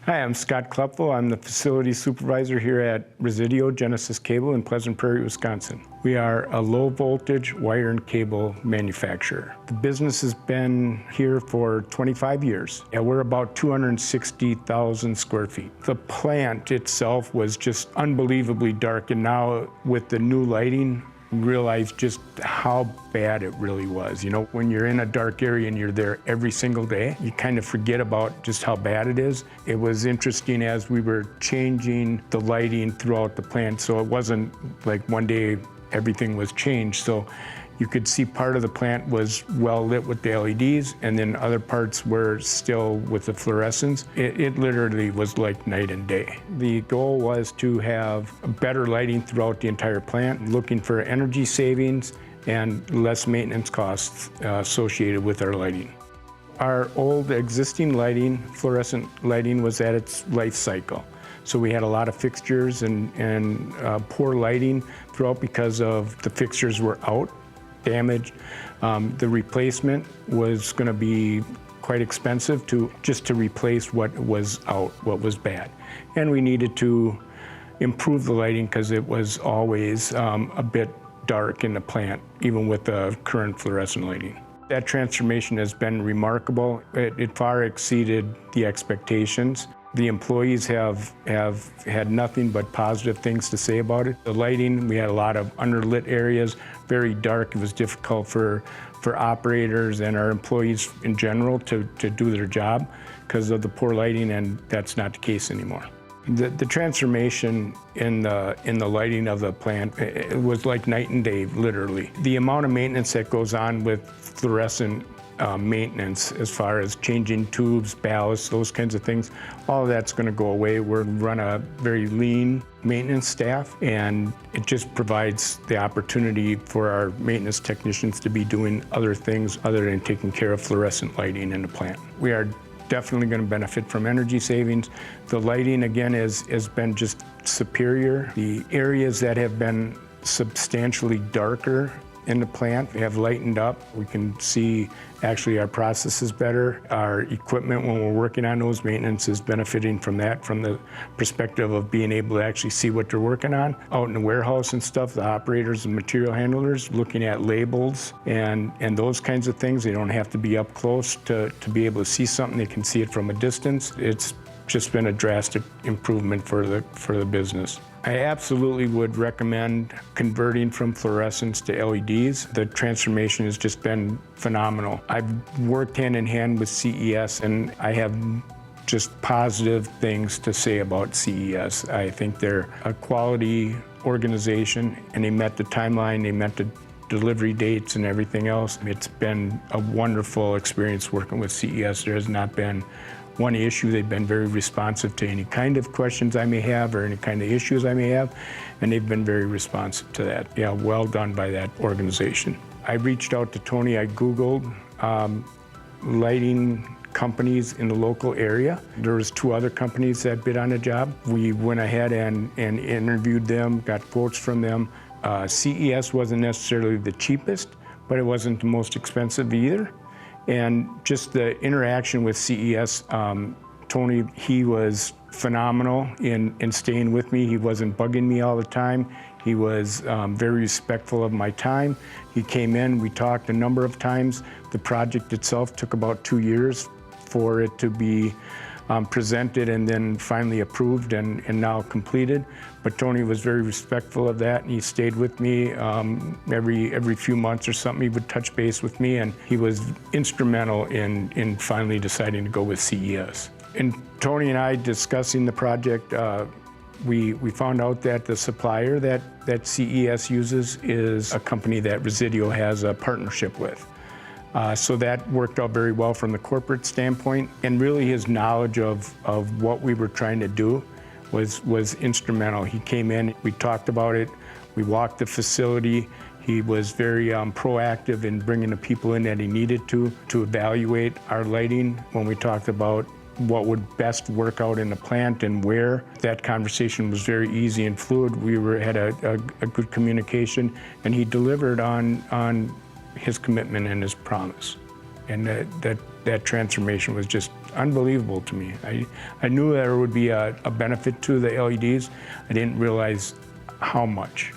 Hi, I'm Scott Klepfel. I'm the facility supervisor here at Resideo Genesis Cable in Pleasant Prairie, Wisconsin. We are a low voltage wire and cable manufacturer. The business has been here for 25 years. And we're about 260,000 square feet. The plant itself was just unbelievably dark, and now with the new lighting, realize just how bad it really was. You know, when you're in a dark area and you're there every single day, you kind of forget about just how bad it is. It was interesting as we were changing the lighting throughout the plant, so it wasn't like one day everything was changed. So you could see part of the plant was well lit with the LEDs, and then other parts were still with the fluorescents. It literally was like night and day. The goal was to have better lighting throughout the entire plant, looking for energy savings and less maintenance costs associated with our lighting. Our old existing lighting, fluorescent lighting, was at its life cycle. So we had a lot of fixtures and poor lighting throughout because of the fixtures were out, damaged. The replacement was going to be quite expensive to replace what was out, what was bad. And we needed to improve the lighting because it was always a bit dark in the plant, even with the current fluorescent lighting. That transformation has been remarkable. It far exceeded the expectations. The employees have had nothing but positive things to say about it. The lighting, we had a lot of underlit areas, very dark. It was difficult for operators and our employees in general to do their job because of the poor lighting, and that's not the case anymore. The transformation in the lighting of the plant, it was like night and day, literally. The amount of maintenance that goes on with fluorescent maintenance, as far as changing tubes, ballasts, those kinds of things, all of that's going to go away. We're run a very lean maintenance staff, and it just provides the opportunity for our maintenance technicians to be doing other things other than taking care of fluorescent lighting in the plant. We are definitely going to benefit from energy savings. The lighting, again, has been just superior. The areas that have been substantially darker in the plant have lightened up. We can see actually our processes better. Our equipment, when we're working on those, maintenance is benefiting from that, from the perspective of being able to actually see what they're working on. Out in the warehouse and stuff, the operators and material handlers looking at labels and those kinds of things. They don't have to be up close to be able to see something. They can see it from a distance. It's just been a drastic improvement for the business. I absolutely would recommend converting from fluorescents to LEDs. The transformation has just been phenomenal. I've worked hand in hand with CES, and I have just positive things to say about CES. I think they're a quality organization, and they met the timeline, they met the delivery dates and everything else. It's been a wonderful experience working with CES. There has not been one issue. They've been very responsive to any kind of questions I may have or any kind of issues I may have, and they've been very responsive to that. Yeah, well done by that organization. I reached out to Tony. I Googled lighting companies in the local area. There was 2 other companies that bid on a job. We went ahead and interviewed them, got quotes from them. CES wasn't necessarily the cheapest, but it wasn't the most expensive either. And just the interaction with CES, Tony, he was phenomenal in staying with me. He wasn't bugging me all the time. He was very respectful of my time. He came in, we talked a number of times. The project itself took about 2 years for it to be presented and then finally approved and now completed. But Tony was very respectful of that, and he stayed with me every few months or something. He would touch base with me, and he was instrumental in finally deciding to go with CES. And Tony and I discussing the project, we found out that the supplier that CES uses is a company that Resideo has a partnership with. So that worked out very well from the corporate standpoint, and really his knowledge of what we were trying to do was instrumental. He came in, we talked about it, we walked the facility. He was very proactive in bringing the people in that he needed to evaluate our lighting. When we talked about what would best work out in the plant and where, that conversation was very easy and fluid. We had a good communication, and he delivered on his commitment and his promise. And that that transformation was just unbelievable to me. I knew there would be a benefit to the LEDs. I didn't realize how much.